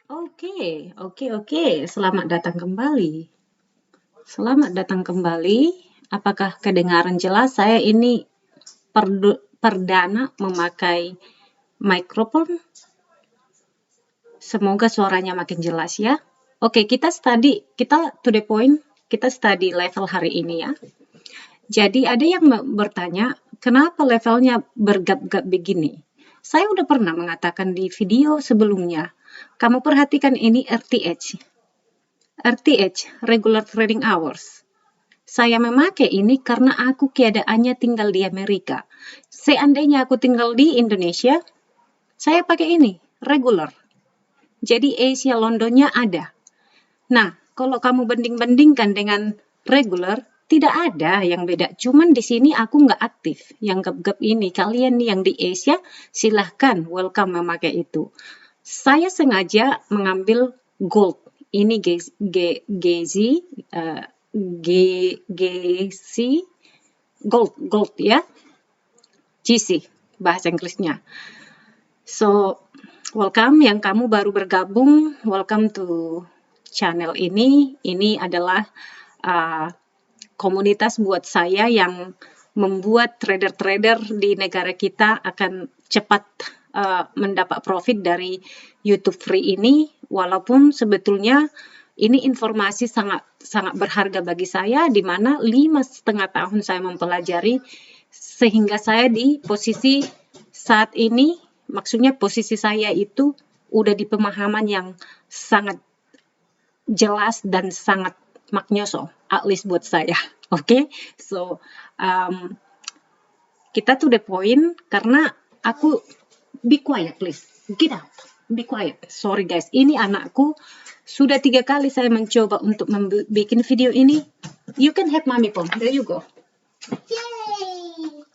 Oke. Selamat datang kembali. Selamat datang kembali. Apakah kedengaran jelas? Saya ini perdana memakai mikrofon. Semoga suaranya makin jelas ya. Oke, kita to the point. Kita study level hari ini ya. Jadi ada yang bertanya, kenapa levelnya bergap-gap begini? Saya udah pernah mengatakan di video sebelumnya. Kamu perhatikan ini RTH, regular trading hours. Saya memakai ini karena aku keadaannya tinggal di Amerika. Seandainya aku tinggal di Indonesia, saya pakai ini, regular. Jadi Asia Londonnya ada. Nah, kalau kamu banding-bandingkan dengan regular, tidak ada yang beda. Cuman di sini aku nggak aktif. Yang gap-gap ini, kalian nih yang di Asia, silahkan welcome memakai itu. Saya sengaja mengambil gold. Ini GC, gold ya. GC, bahasa Inggrisnya. So, welcome yang kamu baru bergabung. Welcome to channel ini. Ini adalah komunitas buat saya yang membuat trader-trader di negara kita akan cepat mendapat profit dari YouTube free ini, walaupun sebetulnya ini informasi sangat berharga bagi saya, di mana 5,5 tahun saya mempelajari sehingga saya di posisi saat ini, maksudnya posisi saya itu udah di pemahaman yang sangat jelas dan sangat maknyoso, at least buat saya. Oke? So, kita to the point karena aku be quiet please. Get out. Be quiet. Sorry guys, ini anakku. Sudah 3 kali saya mencoba untuk bikin video ini. You can have mommy phone. There you go. Yay!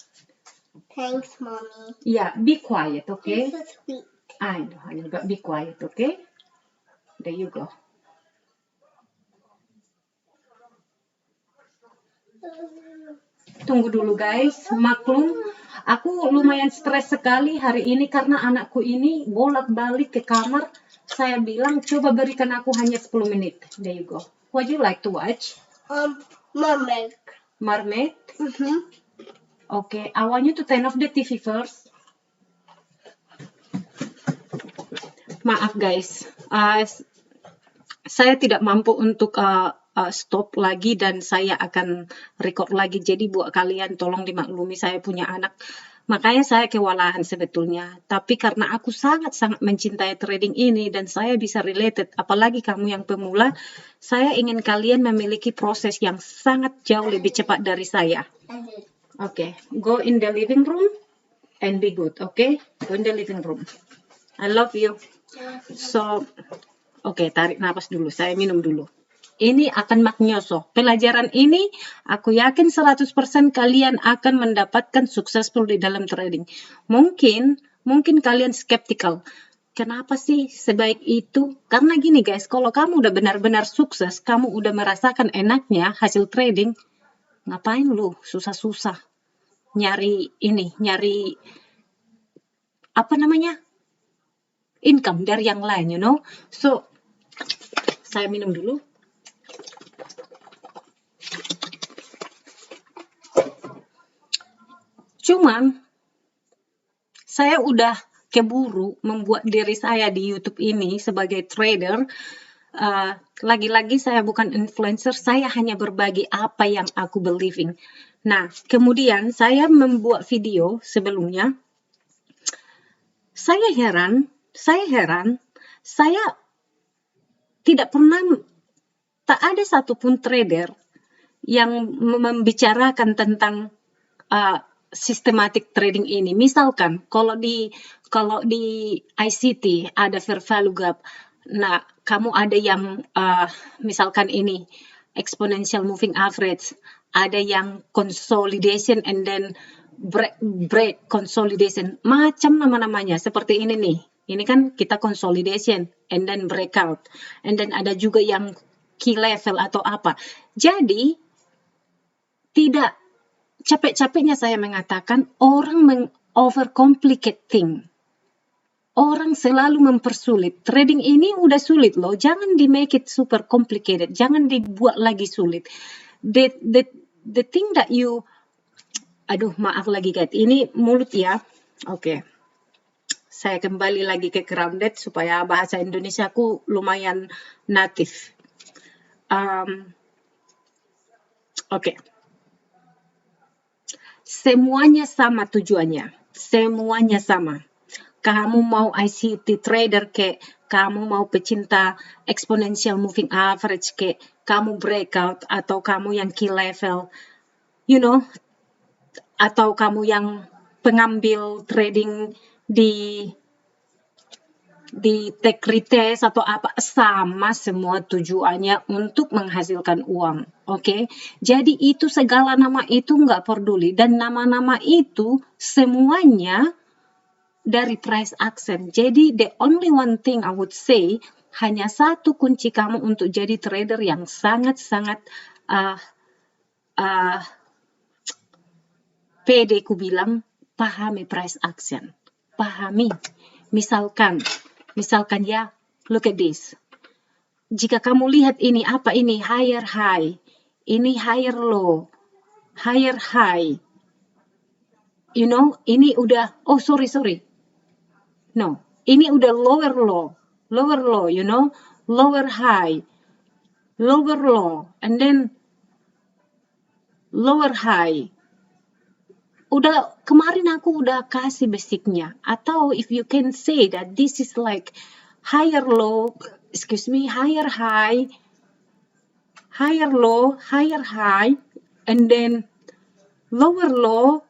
Thanks, mommy. Yeah, be quiet, okay? You're so sweet. I know, but be quiet, okay? There you go. Tunggu dulu guys, maklum. Aku lumayan stres sekali hari ini karena anakku ini bolak-balik ke kamar. Saya bilang, coba berikan aku hanya 10 menit. There you go. What do you like to watch? Mermaid. Mermaid? Okay, I want you to turn off the TV first. Maaf guys, saya tidak mampu untuk stop lagi dan saya akan record lagi. Jadi buat kalian tolong dimaklumi, saya punya anak. Makanya saya kewalahan sebetulnya. Tapi karena aku sangat-sangat mencintai trading ini dan saya bisa related, apalagi kamu yang pemula, saya ingin kalian memiliki proses yang sangat jauh lebih cepat dari saya. Okay, go in the living room and be good, okay? Go in the living room. I love you. So, okay, tarik nafas dulu, saya minum dulu. Ini akan maknyoso. Pelajaran ini, aku yakin 100% kalian akan mendapatkan successful di dalam trading. Mungkin kalian skeptical. Kenapa sih sebaik itu? Karena gini guys, kalau kamu udah benar-benar sukses, kamu udah merasakan enaknya hasil trading, ngapain lu susah-susah nyari income dari yang lain, you know? So, saya minum dulu. Cuman, saya udah keburu membuat diri saya di YouTube ini sebagai trader. Lagi-lagi saya bukan influencer, saya hanya berbagi apa yang aku believing. Nah, kemudian saya membuat video sebelumnya. Saya heran, saya tidak pernah, tak ada satupun trader yang membicarakan tentang systematic trading ini. Misalkan kalau di ICT ada fair value gap. Nah, kamu ada yang misalkan ini exponential moving average, ada yang consolidation and then break consolidation. Macam nama-namanya seperti ini nih. Ini kan kita consolidation and then breakout. And then ada juga yang key level atau apa. Jadi tidak capek-capeknya saya mengatakan orang overcomplicate thing. Orang selalu mempersulit. Trading ini udah sulit loh. Jangan di make it super complicated. Jangan dibuat lagi sulit. The thing that you, aduh maaf lagi guys. Ini mulut ya. Oke. Saya kembali lagi ke grounded supaya bahasa Indonesiaku lumayan native. Oke. Semuanya sama tujuannya. Semuanya sama. Kamu mau ICT trader kek, kamu mau pecinta exponential moving average kek, kamu breakout atau kamu yang key level, atau kamu yang pengambil trading di take retest atau apa, sama semua tujuannya untuk menghasilkan uang. Oke? Jadi itu segala nama itu nggak peduli, dan nama-nama itu semuanya dari price action. Jadi the only one thing I would say, hanya satu kunci kamu untuk jadi trader yang sangat-sangat pede ku bilang, pahami price action. Pahami. Misalkan ya, look at this. Jika kamu lihat ini, apa ini? Higher high. Ini higher low. Higher high. Ini udah, sorry. No, ini udah lower low. Lower low, lower high. Lower low. And then lower high. Kemarin aku udah kasih basicnya. Atau if you can say that this is like higher low, higher high, higher low, higher high, and then lower low,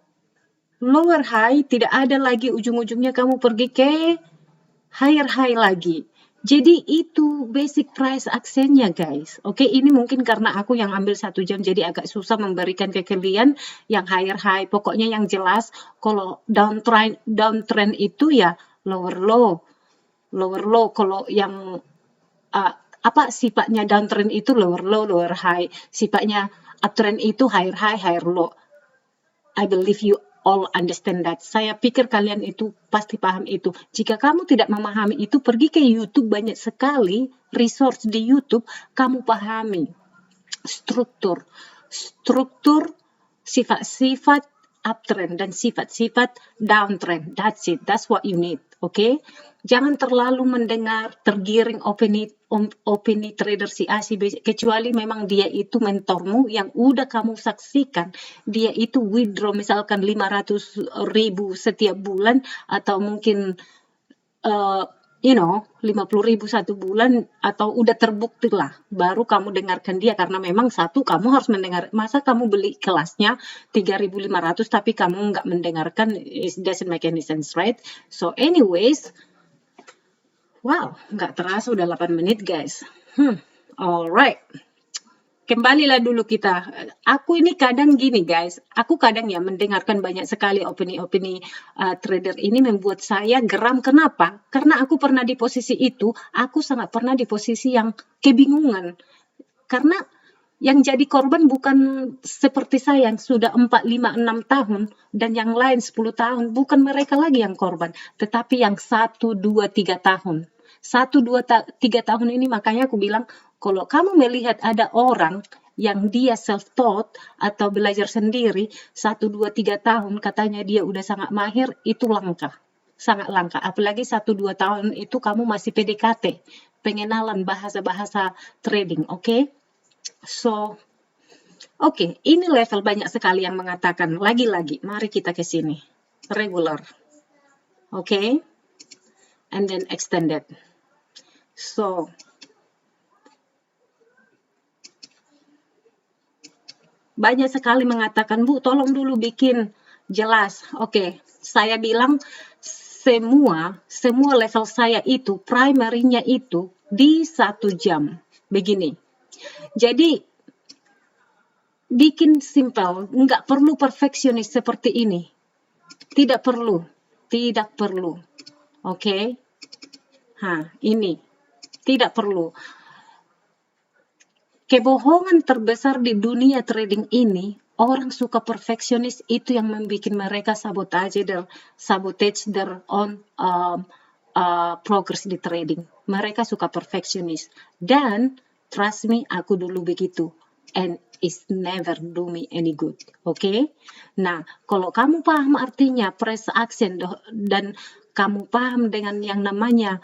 lower high, tidak ada lagi ujung-ujungnya kamu pergi ke higher high lagi. Jadi itu basic price actionnya guys. Oke, ini mungkin karena aku yang ambil 1 jam jadi agak susah memberikan ke kalian yang higher high. Pokoknya yang jelas kalau downtrend itu ya lower low. Lower low. Kalau yang sifatnya downtrend itu lower low, lower high. Sifatnya uptrend itu higher high, higher low. I believe you all understand that. Saya pikir kalian itu pasti paham itu. Jika kamu tidak memahami itu, pergi ke YouTube, banyak sekali resource di YouTube, kamu pahami struktur, sifat-sifat uptrend dan sifat-sifat downtrend. That's it. That's what you need. Okay? Jangan terlalu mendengar, tergiring opini trader si A, si B, kecuali memang dia itu mentormu yang udah kamu saksikan. Dia itu withdraw misalkan 500.000 setiap bulan, atau mungkin 50.000 satu bulan, atau udah terbukti lah, baru kamu dengarkan dia. Karena memang satu, kamu harus mendengar. Masa kamu beli kelasnya 3.500 tapi kamu nggak mendengarkan, it doesn't make any sense, right? So anyways, wow, nggak terasa udah 8 menit guys. Alright. Kembalilah dulu kita. Aku ini kadang gini guys, aku kadang ya mendengarkan banyak sekali opini-opini trader ini membuat saya geram. Kenapa? Karena aku pernah di posisi itu, aku sangat pernah di posisi yang kebingungan. Karena yang jadi korban bukan seperti saya yang sudah 4, 5, 6 tahun dan yang lain 10 tahun. Bukan mereka lagi yang korban, tetapi yang 1, 2, 3 tahun. 1, 2, 3 tahun ini, makanya aku bilang, kalau kamu melihat ada orang yang dia self-taught atau belajar sendiri 1, 2, 3 tahun, katanya dia udah sangat mahir, itu langka. Sangat langka. Apalagi 1, 2 tahun itu kamu masih PDKT, pengenalan bahasa-bahasa trading, oke? So, oke, ini level banyak sekali yang mengatakan, lagi-lagi, mari kita ke sini. Regular. Oke? And then extended. So, banyak sekali mengatakan, Bu, tolong dulu bikin jelas. Oke, saya bilang semua level saya itu, primary-nya itu di 1 jam. Begini. Jadi, bikin simple, nggak perlu perfeksionis seperti ini. Tidak perlu. Oke? Ini. Tidak perlu. Kebohongan terbesar di dunia trading ini, orang suka perfeksionis, itu yang membuat mereka sabotage their own progress di trading. Mereka suka perfectionist. Dan trust me, aku dulu begitu. And it's never do me any good. Oke? Nah, kalau kamu paham artinya price action dan kamu paham dengan yang namanya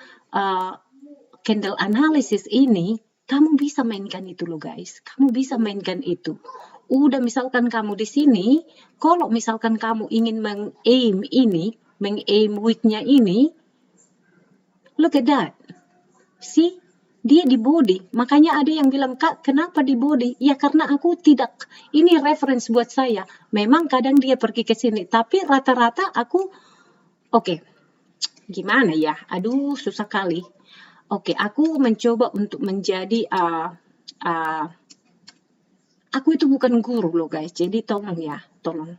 candle analysis ini, kamu bisa mainkan itu loh guys. Kamu bisa mainkan itu. Udah misalkan kamu di sini, kalau misalkan kamu ingin meng-aim wicknya ini, look at that. See? Dia di body. Makanya ada yang bilang, Kak, kenapa di body? Ya karena aku tidak, ini reference buat saya. Memang kadang dia pergi ke sini, tapi rata-rata aku, oke, gimana ya? Aduh, susah kali. Oke, aku mencoba untuk menjadi, aku itu bukan guru loh guys, jadi tolong ya, tolong.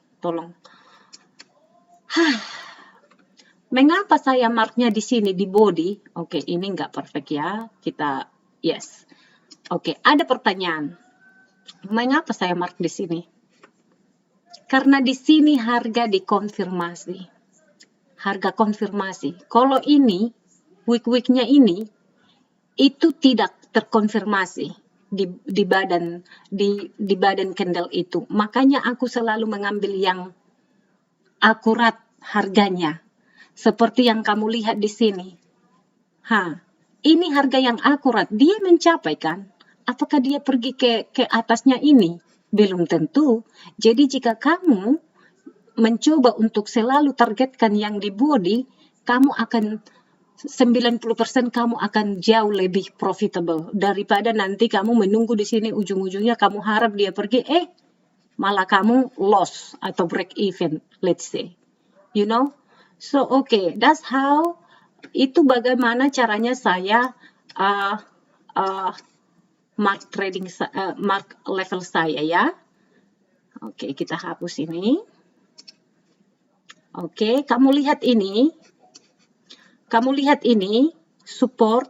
Mengapa saya marknya di sini di body? Oke, ini nggak perfect ya. Kita yes. Oke, ada pertanyaan. Mengapa saya mark di sini? Karena di sini harga dikonfirmasi. Harga konfirmasi. Kalau ini week-weeknya ini itu tidak terkonfirmasi di badan candle itu. Makanya aku selalu mengambil yang akurat harganya. Seperti yang kamu lihat di sini. Ini harga yang akurat. Dia mencapai kan? Apakah dia pergi ke atasnya ini? Belum tentu. Jadi jika kamu mencoba untuk selalu targetkan yang di body, kamu akan 90% kamu akan jauh lebih profitable daripada nanti kamu menunggu di sini ujung-ujungnya kamu harap dia pergi, malah kamu loss atau break even, let's say. You know? So, okay, that's how, itu bagaimana caranya saya mark trading, mark level saya ya. Oke, kita hapus ini. Oke, kamu lihat ini. Kamu lihat ini, support,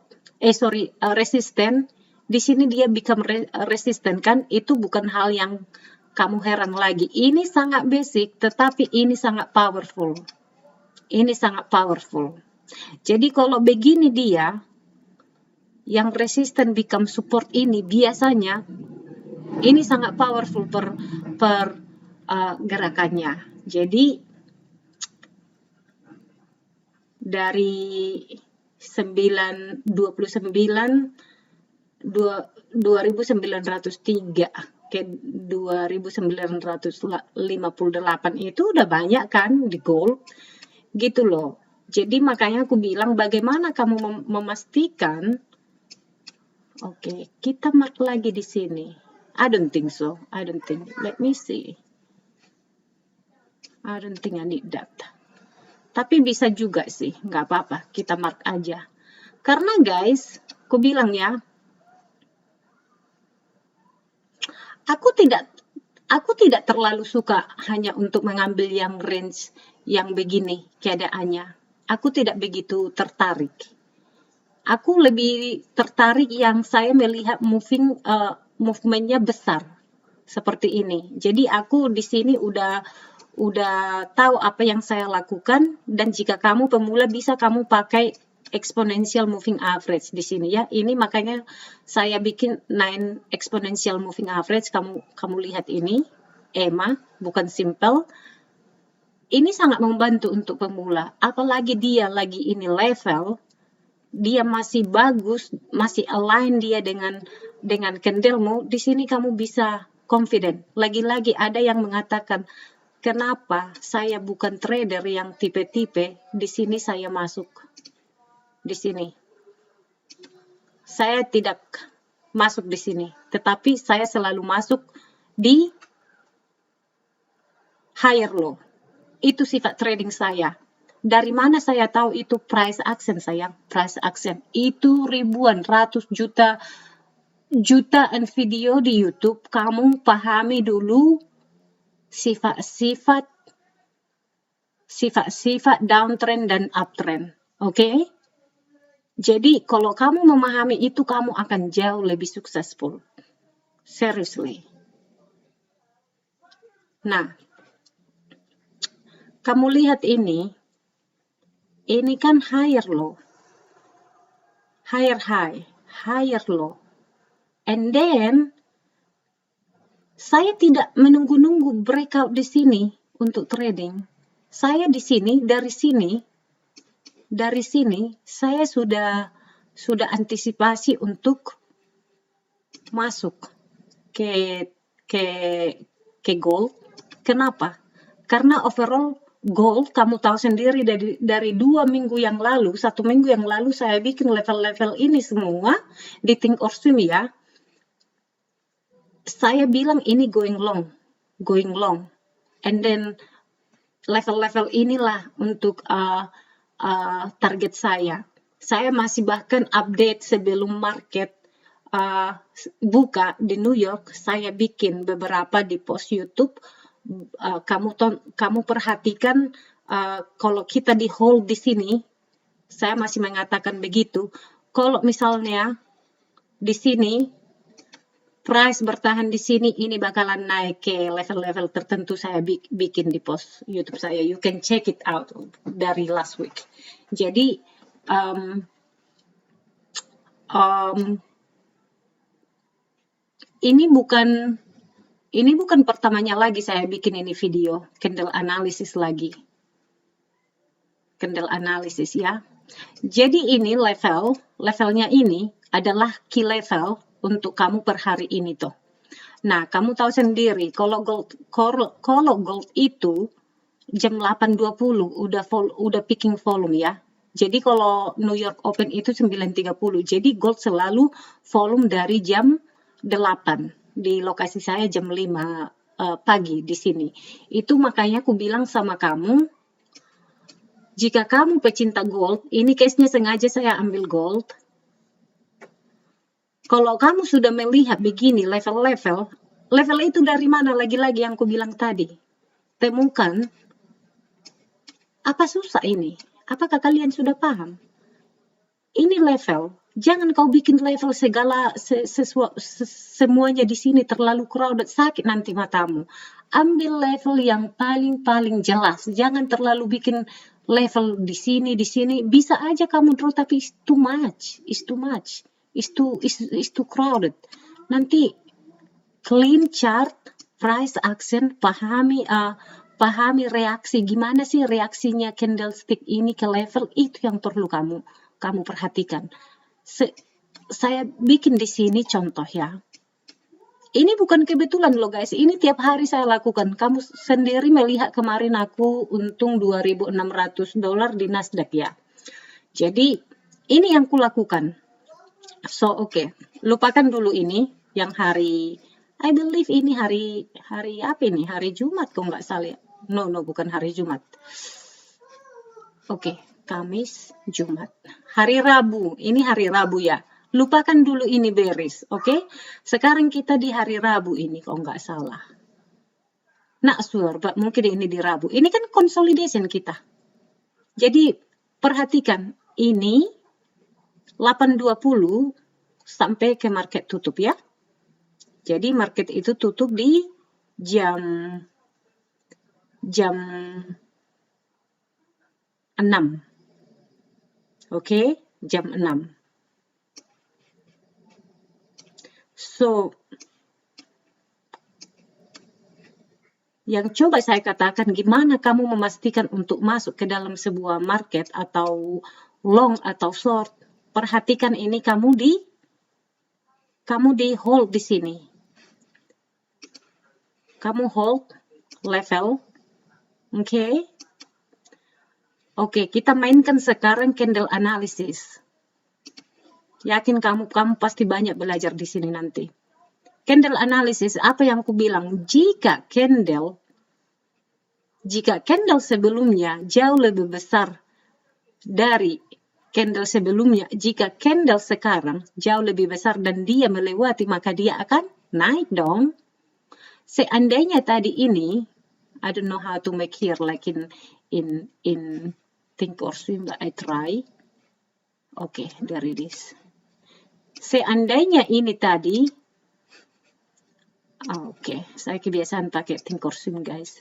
resisten. Di sini dia become resisten kan, itu bukan hal yang kamu heran lagi. Ini sangat basic, tetapi ini sangat powerful. Ini sangat powerful. Jadi kalau begini dia, yang resisten become support ini biasanya, ini sangat powerful per gerakannya. Jadi dari 2903 ke 2958 itu udah banyak kan di gold. Gitu loh. Jadi makanya aku bilang bagaimana kamu memastikan. Oke, kita mark lagi di sini. I don't think so. I don't think. Let me see. I don't think I need that. Tapi bisa juga sih, nggak apa-apa. Kita mark aja. Karena guys, aku bilang ya, aku tidak terlalu suka hanya untuk mengambil yang range yang begini keadaannya. Aku tidak begitu tertarik. Aku lebih tertarik yang saya melihat movementnya besar seperti ini. Jadi aku di sini udah tahu apa yang saya lakukan, dan jika kamu pemula bisa kamu pakai exponential moving average di sini ya. Ini makanya saya bikin 9 exponential moving average. Kamu lihat ini, EMA, bukan simple. Ini sangat membantu untuk pemula, apalagi dia lagi ini level, dia masih bagus, masih align dia dengan candlemu. Di sini kamu bisa confident. Lagi-lagi ada yang mengatakan, kenapa saya bukan trader yang tipe-tipe? Di sini saya masuk. Di sini. Saya tidak masuk di sini, tetapi saya selalu masuk di higher low. Itu sifat trading saya. Dari mana saya tahu itu price action sayang? Price action. Itu ribuan, ratus jutaan video di YouTube. Kamu pahami dulu sifat-sifat downtrend dan uptrend. Oke? Jadi kalau kamu memahami itu, kamu akan jauh lebih successful. Seriously. Nah, kamu lihat ini kan higher low. higher high, higher low. And then saya tidak menunggu-nunggu breakout di sini untuk trading. Saya di sini, dari sini saya sudah antisipasi untuk masuk ke gold. Kenapa? Karena overall gold, kamu tahu sendiri dari 2 minggu yang lalu, 1 minggu yang lalu saya bikin level-level ini semua di Thinkorswim ya. Saya bilang ini going long. And then level-level inilah untuk target saya. Saya masih bahkan update sebelum market buka di New York. Saya bikin beberapa di post YouTube. Kamu perhatikan kalau kita di hold di sini, saya masih mengatakan begitu. Kalau misalnya di sini price bertahan di sini, ini bakalan naik ke level-level tertentu. Saya bikin di post YouTube saya. You can check it out dari last week. Jadi ini bukan pertamanya lagi saya bikin ini video candle analysis lagi. Candle analysis ya. Jadi ini levelnya ini adalah key level untuk kamu per hari ini tuh. Nah, kamu tahu sendiri kalau gold itu jam 8.20 udah picking volume ya. Jadi kalau New York Open itu 9.30. Jadi gold selalu volume dari jam 8. Di lokasi saya jam 5 pagi di sini. Itu makanya aku bilang sama kamu, jika kamu pecinta gold, ini case-nya sengaja saya ambil gold. Kalau kamu sudah melihat begini level itu dari mana? Lagi-lagi yang aku bilang tadi. Temukan, apa susah ini? Apakah kalian sudah paham? Ini level. Jangan kau bikin level semuanya di sini terlalu crowded, sakit nanti matamu. Ambil level yang paling jelas. Jangan terlalu bikin level di sini. Bisa aja kamu draw, tapi it's too much. It's too crowded. Nanti clean chart, price action, pahami reaksi. Gimana sih reaksinya candlestick ini ke level, itu yang perlu kamu perhatikan. Saya bikin di sini contoh ya. Ini bukan kebetulan loh guys, ini tiap hari saya lakukan. Kamu sendiri melihat kemarin aku untung $2.600 di Nasdaq ya. Jadi ini yang kulakukan. So oke, lupakan dulu ini yang hari, I believe ini hari apa ini? Hari Jumat kok nggak salah. No, bukan hari Jumat. Oke, Kamis, Jumat. Hari Rabu, ini hari Rabu ya. Lupakan dulu ini bearish, oke? Sekarang kita di hari Rabu ini kok nggak salah. Not sure, but mungkin ini di Rabu. Ini kan consolidation kita. Jadi perhatikan, ini 8.20 sampai ke market tutup ya. Jadi market itu tutup di jam 6. Oke, jam 6. So, yang coba saya katakan, gimana kamu memastikan untuk masuk ke dalam sebuah market atau long atau short? Perhatikan ini kamu di hold di sini. Kamu hold level. Oke. Oke, kita mainkan sekarang candle analysis. Yakin kamu pasti banyak belajar di sini nanti. Candle analysis, apa yang aku bilang? Jika candle sebelumnya jauh lebih besar dari candle sebelumnya, jika candle sekarang jauh lebih besar dan dia melewati, maka dia akan naik dong. Seandainya tadi ini, I don't know how to make here like in Thinkorswim, but I try. Okay, there it is. Seandainya ini tadi, oke, saya kebiasaan pakai Thinkorswim guys.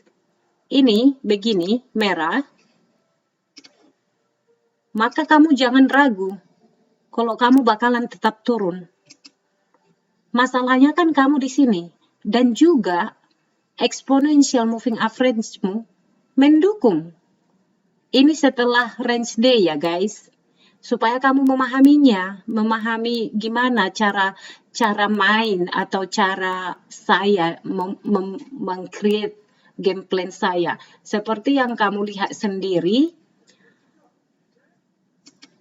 Ini begini, merah. Maka kamu jangan ragu. kalau kamu bakalan tetap turun. Masalahnya kan kamu di sini. Dan juga exponential moving average-mu mendukung. Ini setelah range day ya guys. Supaya kamu memahaminya, memahami gimana cara main atau cara saya meng-create game plan saya. Seperti yang kamu lihat sendiri,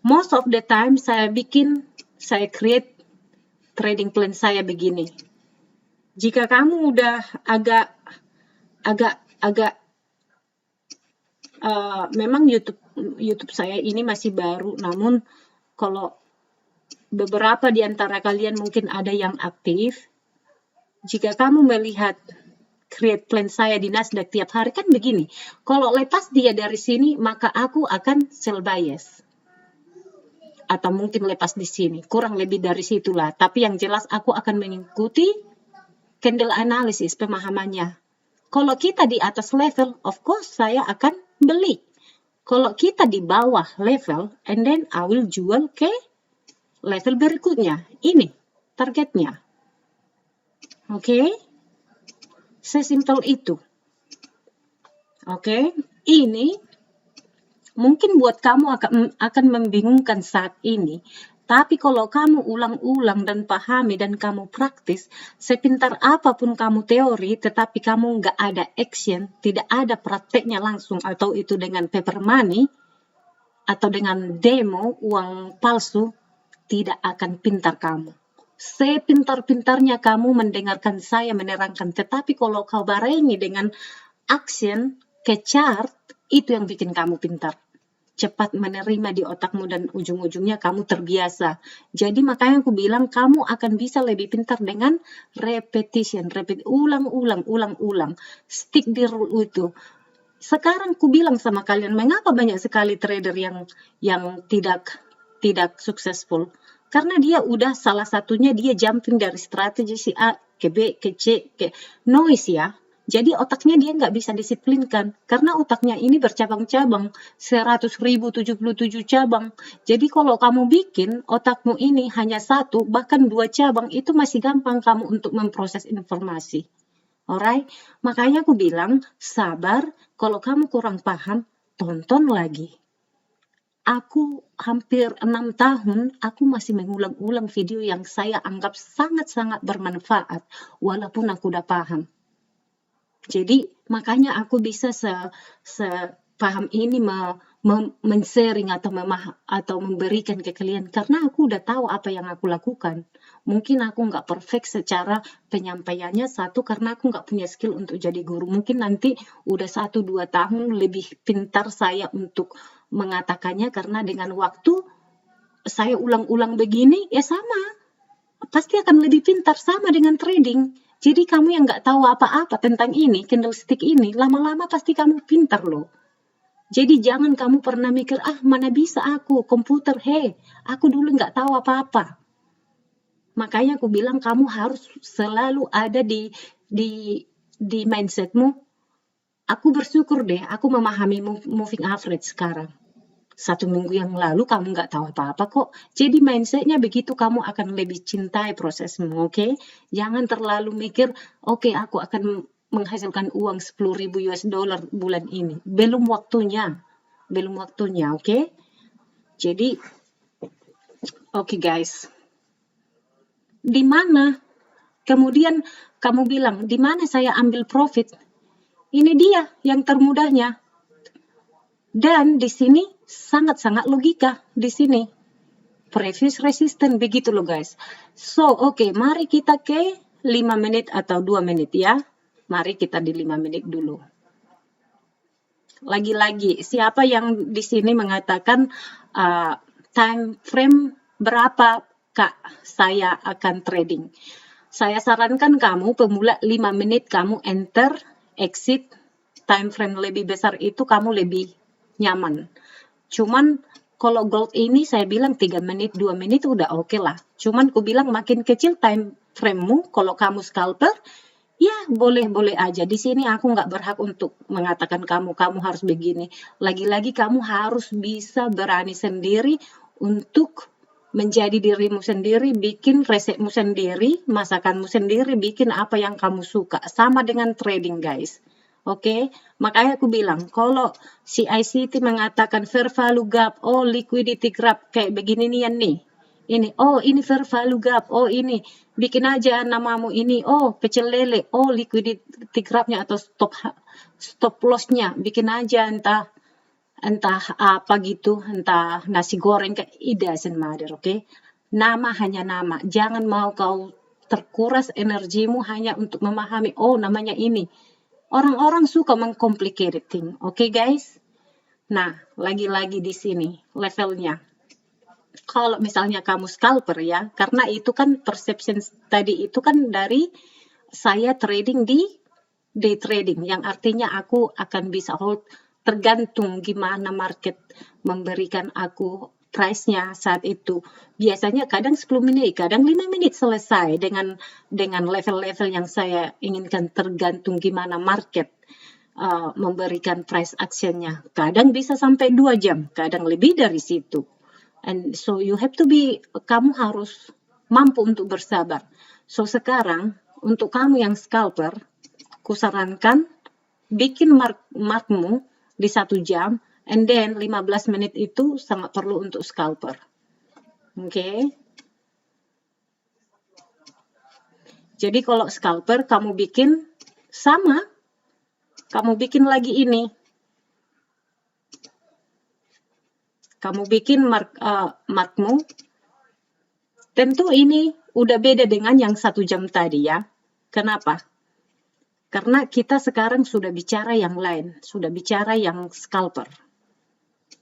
most of the time saya create trading plan saya begini. Jika kamu udah agak memang YouTube saya ini masih baru, namun kalau beberapa di antara kalian mungkin ada yang aktif, jika kamu melihat create plan saya di Nasdaq tiap hari kan begini, kalau lepas dia dari sini maka aku akan sell bias. Atau mungkin lepas di sini, kurang lebih dari situlah. Tapi yang jelas aku akan mengikuti candle analysis, pemahamannya. Kalau kita di atas level, of course saya akan beli. Kalau kita di bawah level, and then I will jual ke level berikutnya. Ini targetnya. Oke? Sesimpel itu. Oke? Ini mungkin buat kamu akan membingungkan saat ini. Tapi kalau kamu ulang-ulang dan pahami dan kamu praktis, sepintar apapun kamu teori, tetapi kamu nggak ada action, tidak ada prakteknya langsung, atau itu dengan paper money, atau dengan demo, uang palsu, tidak akan pintar kamu. Sepintar-pintarnya kamu mendengarkan saya menerangkan, tetapi kalau kau barengi dengan action ke chart, itu yang bikin kamu pintar. Cepat menerima di otakmu dan ujung-ujungnya kamu terbiasa. Jadi makanya aku bilang kamu akan bisa lebih pintar dengan repetition, ulang-ulang. Stick di rule itu. Sekarang aku bilang sama kalian, mengapa banyak sekali trader yang tidak successful? Karena dia udah salah satunya dia jumping dari strategi si A ke B ke C ke noise ya. Jadi otaknya dia nggak bisa disiplinkan. Karena otaknya ini bercabang-cabang. 100.077 cabang. Jadi kalau kamu bikin otakmu ini hanya 1, bahkan 2 cabang, itu masih gampang kamu untuk memproses informasi. Alright? Makanya aku bilang, sabar. Kalau kamu kurang paham, tonton lagi. Aku hampir 6 tahun, aku masih mengulang-ulang video yang saya anggap sangat-sangat bermanfaat. Walaupun aku udah paham. Jadi makanya aku bisa sepaham ini men-sharing atau memberikan ke kalian karena aku udah tahu apa yang aku lakukan. Mungkin aku nggak perfect secara penyampaiannya, satu karena aku nggak punya skill untuk jadi guru. Mungkin nanti udah 1-2 tahun lebih pintar saya untuk mengatakannya karena dengan waktu saya ulang-ulang begini ya sama. Pasti akan lebih pintar sama dengan trading. Jadi kamu yang nggak tahu apa-apa tentang ini, candlestick ini, lama-lama pasti kamu pintar loh. Jadi jangan kamu pernah mikir, mana bisa aku, komputer, aku dulu nggak tahu apa-apa. Makanya aku bilang kamu harus selalu ada di mindsetmu. Aku bersyukur deh, aku memahami moving average sekarang. 1 minggu yang lalu kamu nggak tahu apa-apa kok. Jadi mindsetnya begitu, kamu akan lebih cintai prosesmu, oke? Jangan terlalu mikir, oke, aku akan menghasilkan uang 10.000 US dollar bulan ini. Belum waktunya, oke? Jadi, oke guys. Di mana? Kemudian kamu bilang, di mana saya ambil profit? Ini dia yang termudahnya. Dan di sini sangat-sangat logika di sini. Previous resistance begitu loh guys. So, oke, mari kita ke 5 menit atau 2 menit ya. Mari kita di 5 menit dulu. Lagi-lagi, siapa yang di sini mengatakan time frame berapa Kak saya akan trading? Saya sarankan kamu pemula 5 menit kamu enter, exit, time frame lebih besar itu kamu lebih nyaman. Cuman kalau gold ini saya bilang 3 menit, 2 menit udah oke lah. Cuman aku bilang makin kecil time frame-mu, kalau kamu scalper, ya boleh-boleh aja. Di sini aku nggak berhak untuk mengatakan kamu harus begini. Lagi-lagi kamu harus bisa berani sendiri untuk menjadi dirimu sendiri, bikin resepmu sendiri, masakanmu sendiri, bikin apa yang kamu suka. Sama dengan trading, guys. Oke, makanya aku bilang, kalau si ICT mengatakan fair value gap, oh liquidity gap, kayak begini nih. Ini, oh ini fair value gap, oh ini, bikin aja namamu ini, oh pecel lele, oh liquidity gapnya atau stop lossnya, bikin aja entah apa gitu, entah nasi goreng, kayak it doesn't matter, oke? Nama hanya nama, jangan mau kau terkuras energimu hanya untuk memahami, oh namanya ini. Orang-orang suka mengcomplicated thing, oke guys? Nah, lagi-lagi di sini levelnya. Kalau misalnya kamu scalper ya, karena itu kan perception tadi itu kan dari saya trading di day trading, yang artinya aku akan bisa hold tergantung gimana market memberikan aku price-nya saat itu. Biasanya kadang 10 menit, kadang 5 menit selesai dengan level-level yang saya inginkan, tergantung gimana market memberikan price action-nya. Kadang bisa sampai 2 jam, kadang lebih dari situ. And so you have to be, kamu harus mampu untuk bersabar. So sekarang untuk kamu yang scalper, kusarankan bikin markmu di 1 jam, and then 15 menit itu sangat perlu untuk scalper. Oke. Jadi kalau scalper kamu bikin sama, kamu bikin lagi ini. Kamu bikin markmu. Tentu ini udah beda dengan yang 1 jam tadi ya. Kenapa? Karena kita sekarang sudah bicara yang lain, sudah bicara yang scalper.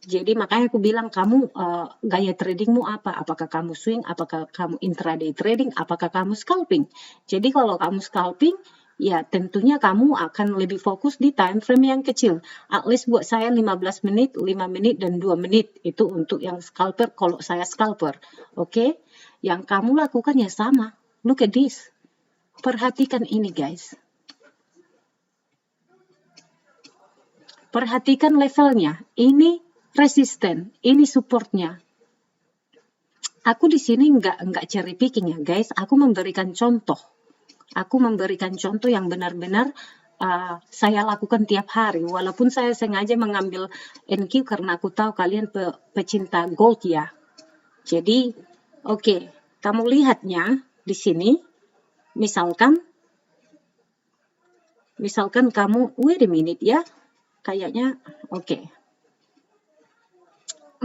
Jadi makanya aku bilang kamu gaya tradingmu apa? Apakah kamu swing? Apakah kamu intraday trading? Apakah kamu scalping? Jadi kalau kamu scalping, ya tentunya kamu akan lebih fokus di time frame yang kecil. At least buat saya 15 menit, 5 menit, dan 2 menit. Itu untuk yang scalper kalau saya scalper. Oke? Yang kamu lakukan ya sama. Look at this. Perhatikan ini guys. Perhatikan levelnya. Ini resisten, ini supportnya. Aku di sini nggak cherry picking ya guys. Aku memberikan contoh. Aku memberikan contoh yang benar-benar saya lakukan tiap hari. Walaupun saya sengaja mengambil NQ karena aku tahu kalian pecinta gold ya. Jadi, oke, kamu lihatnya di sini. Misalkan kamu, wait a minute ya. Kayaknya, oke.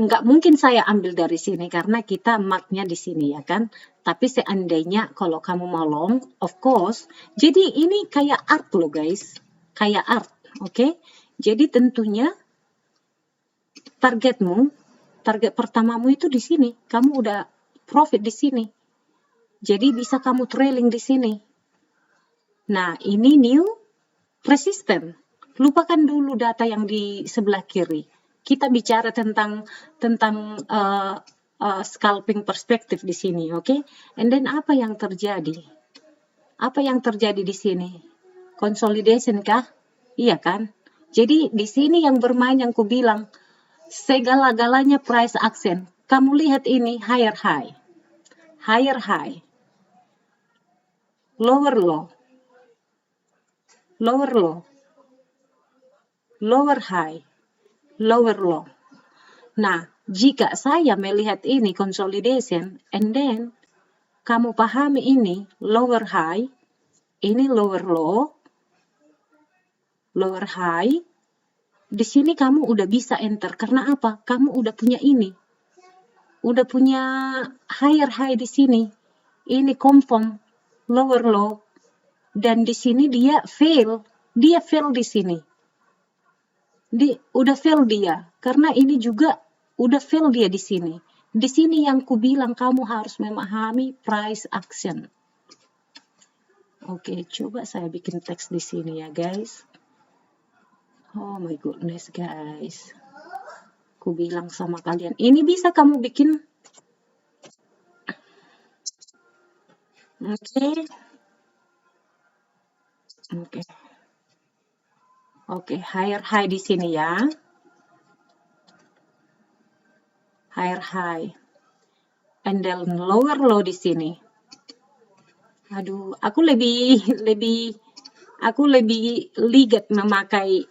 Nggak mungkin saya ambil dari sini karena kita marknya di sini ya kan. Tapi seandainya kalau kamu mau long, of course. Jadi ini kayak art loh guys. Kayak art, oke? Jadi tentunya target pertamamu itu di sini. Kamu udah profit di sini. Jadi bisa kamu trailing di sini. Nah, ini new resistance. Lupakan dulu data yang di sebelah kiri. Kita bicara tentang scalping perspektif di sini, oke? And then apa yang terjadi? Apa yang terjadi di sini? Consolidation kah? Iya kan? Jadi di sini yang bermain yang ku bilang segala-galanya price action. Kamu lihat ini higher high, lower low, lower high, lower low. Nah, jika saya melihat ini consolidation, and then kamu pahami ini lower high, ini lower low, lower high, di sini kamu udah bisa enter. Karena apa? Kamu udah punya ini. Udah punya higher high di sini. Ini confirm lower low. Dan di sini dia fail. Dia fail di sini. Udah fail dia. Karena ini juga udah fail dia di sini. Di sini yang ku bilang kamu harus memahami price action. Oke, coba saya bikin teks di sini ya guys. Oh my goodness guys. Ku bilang sama kalian, ini bisa kamu bikin. Oke, higher high di sini ya. Higher high. and then lower low di sini. Aduh, aku lebih ligat memakai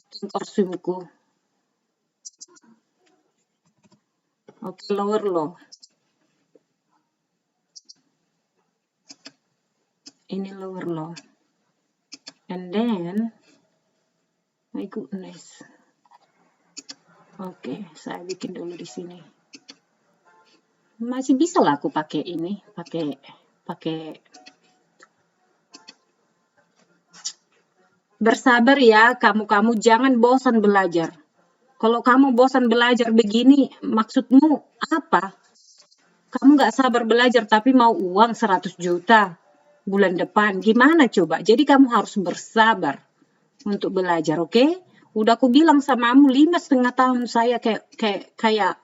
Thinkorswimku. Oke, lower low. Ini lower low. And then, my goodness. Oke, saya bikin dulu di sini. Masih bisa lah aku pakai ini, pakai bersabar ya, kamu jangan bosan belajar. Kalau kamu bosan belajar begini, maksudmu apa? Kamu nggak sabar belajar tapi mau uang 100 juta bulan depan. Gimana coba? Jadi kamu harus bersabar untuk belajar, oke? Udah aku bilang samamu 5,5 tahun saya kayak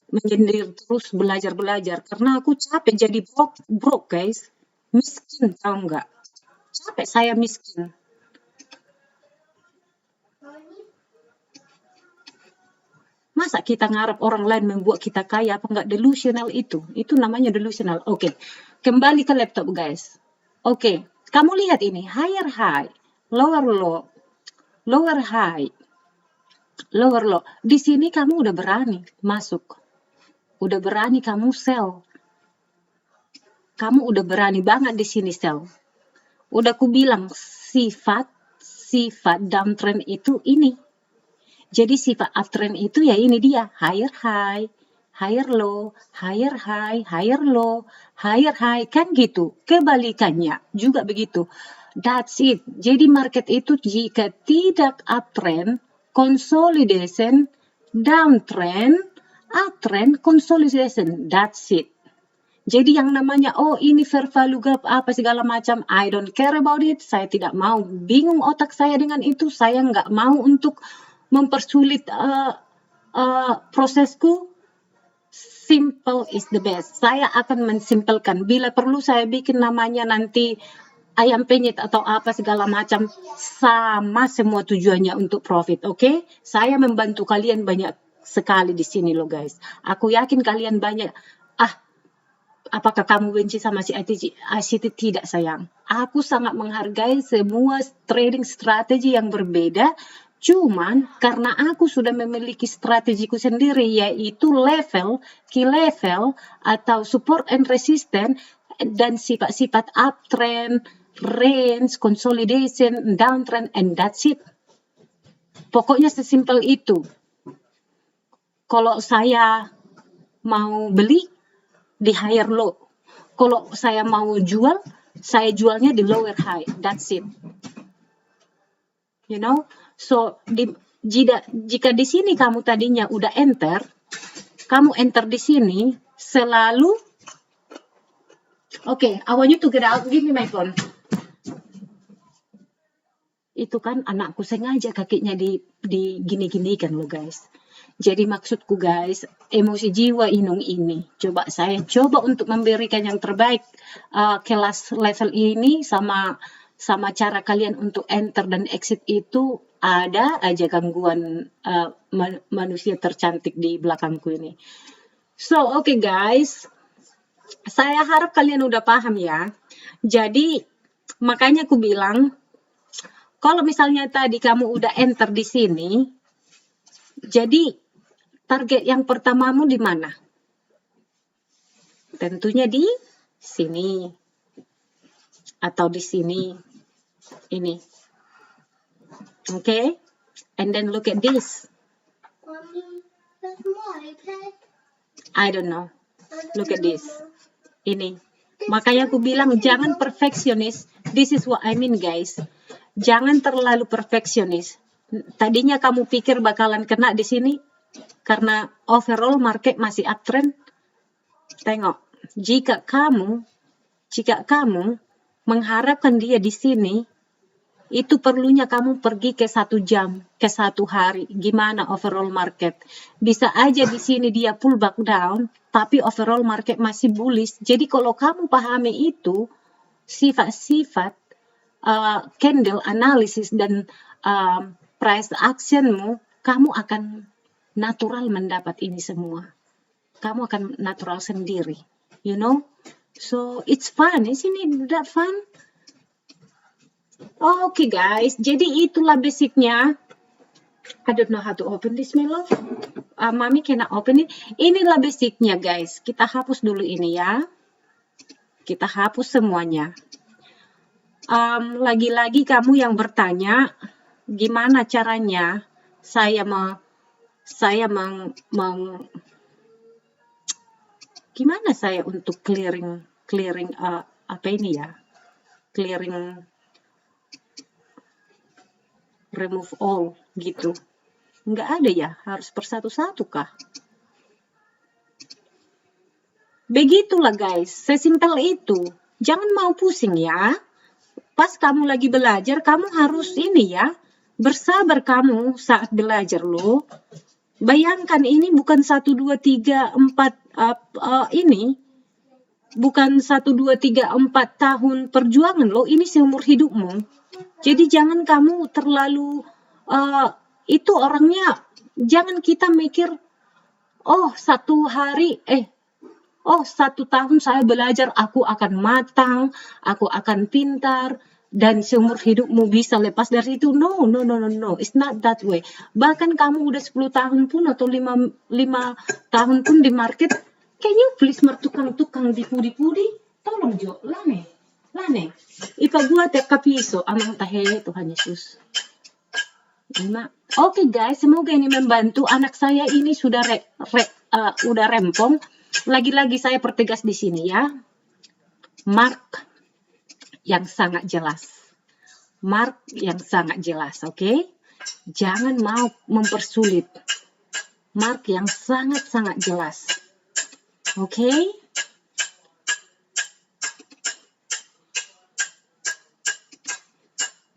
menyindir terus belajar karena aku capek jadi broke guys, miskin, tahu nggak? Capek saya miskin. Masa kita ngarep orang lain membuat kita kaya, apa nggak? Delusional itu namanya delusional. Oke, kembali ke laptop guys. Oke, kamu lihat ini, higher high, lower low, lower high, lower low. Di sini kamu udah berani masuk, udah berani kamu sell, kamu udah berani banget di sini sell. Udah aku bilang sifat downtrend itu ini. Jadi sifat uptrend itu ya ini dia, higher high, higher low, higher high, higher low, higher high, kan gitu. Kebalikannya juga begitu. That's it. Jadi market itu jika tidak uptrend, consolidation, downtrend, uptrend, consolidation. That's it. Jadi yang namanya, oh ini fair value gap, apa segala macam, I don't care about it. Saya tidak mau, bingung otak saya dengan itu. Saya nggak mau untuk mempersulit prosesku. Simple is the best. Saya akan mensimpelkan. Bila perlu saya bikin namanya nanti ayam penyet atau apa segala macam, sama semua tujuannya untuk profit, oke? Saya membantu kalian banyak sekali di sini loh guys. Aku yakin kalian banyak, apakah kamu benci sama si ICT? Tidak sayang. Aku sangat menghargai semua trading strategi yang berbeda. Cuman karena aku sudah memiliki strategiku sendiri, yaitu level, key level, atau support and resistance, dan sifat-sifat uptrend, range, consolidation, downtrend, and that's it. Pokoknya sesimpel itu. Kalau saya mau beli di higher low, kalau saya mau jual, saya jualnya di lower high. That's it. You know? So, jika di sini kamu tadinya udah enter, kamu enter di sini selalu, okay, I want you to get out, give me my phone. Itu kan anakku sengaja kakinya di gini-ginikan loh guys. Jadi maksudku guys, emosi jiwa Inung ini, saya coba untuk memberikan yang terbaik kelas level ini sama cara kalian untuk enter dan exit itu ada aja gangguan manusia tercantik di belakangku ini. So, okay guys, saya harap kalian udah paham ya. Jadi, makanya aku bilang, kalau misalnya tadi kamu udah enter di sini, jadi target yang pertamamu di mana? Tentunya di sini. Atau di sini. Ini. Okay? And then look at this. Mommy, that's my pet. I don't know. Look at this. Ini. Makanya aku bilang jangan perfeksionis. This is what I mean guys. Jangan terlalu perfeksionis. Tadinya kamu pikir bakalan kena di sini karena overall market masih uptrend. Tengok, jika kamu mengharapkan dia di sini, itu perlunya kamu pergi ke 1 jam, ke 1 hari. Gimana overall market? Bisa aja di sini dia pull back down, tapi overall market masih bullish. Jadi kalau kamu pahami itu, sifat-sifat candle analysis dan price actionmu, kamu akan natural mendapat ini semua. kamu akan natural sendiri, you know. So it's fun, isn't it that fun? Okay guys, jadi itulah basicnya. I don't know how to open this, my love. Mami cannot open it. Inilah basicnya guys. Kita hapus dulu ini ya. Kita hapus semuanya. Lagi-lagi kamu yang bertanya, gimana caranya gimana saya untuk clearing apa ini ya? Clearing, remove all gitu. Nggak ada ya, harus persatu-satu kah? Begitulah guys, sesimpel itu. Jangan mau pusing ya. Pas kamu lagi belajar, kamu harus ini ya, bersabar kamu saat belajar loh. Bayangkan ini bukan 1, 2, 3, 4 ini. Bukan 1, 2, 3, 4 tahun perjuangan loh, ini seumur hidupmu. Jadi jangan kamu terlalu, itu orangnya, jangan kita mikir, oh 1 tahun saya belajar, aku akan matang, aku akan pintar, dan seumur hidupmu bisa lepas dari itu. No, it's not that way. Bahkan kamu udah 10 tahun pun atau 5 tahun pun di market, can you please tukang di pudi-pudi? Tolong Jo, lane. Ipa gua teh kapiso, amang tahe, Tuhan Yesus. Oke guys, semoga ini membantu. Anak saya ini sudah udah rempong. Lagi-lagi saya pertegas di sini ya. Mark yang sangat jelas. Mark yang sangat jelas, oke? Jangan mau mempersulit. Mark yang sangat-sangat jelas. Oke?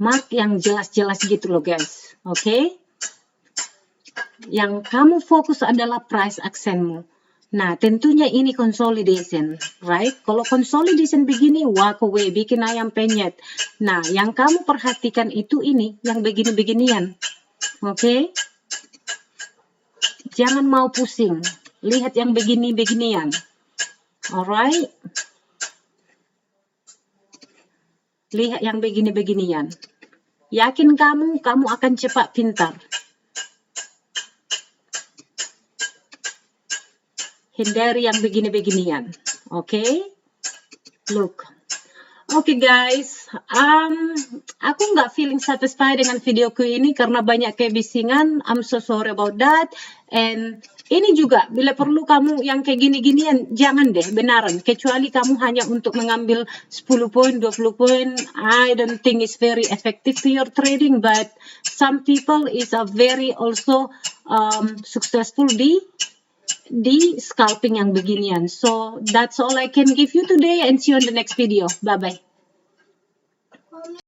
Mark yang jelas-jelas gitu loh guys. Oke? Yang kamu fokus adalah price actionmu. Nah, tentunya ini consolidation, right? Kalau consolidation begini, walk away, bikin ayam penyet. Nah, yang kamu perhatikan itu ini, yang begini-beginian. Oke? Jangan mau pusing. Lihat yang begini-beginian. Alright? Lihat yang begini-beginian. Yakin kamu akan cepat pintar. Hindari yang begini-beginian. Okay? Look. Okay guys, aku nggak feeling satisfied dengan videoku ini karena banyak kebisingan. I'm so sorry about that. And ini juga, bila perlu kamu yang kayak gini-ginian, jangan deh, benaran. Kecuali kamu hanya untuk mengambil 10 poin, 20 poin, I don't think it's very effective to your trading. But some people is a very also successful di scalping yang beginian. So that's all I can give you today and see you on the next video. Bye bye.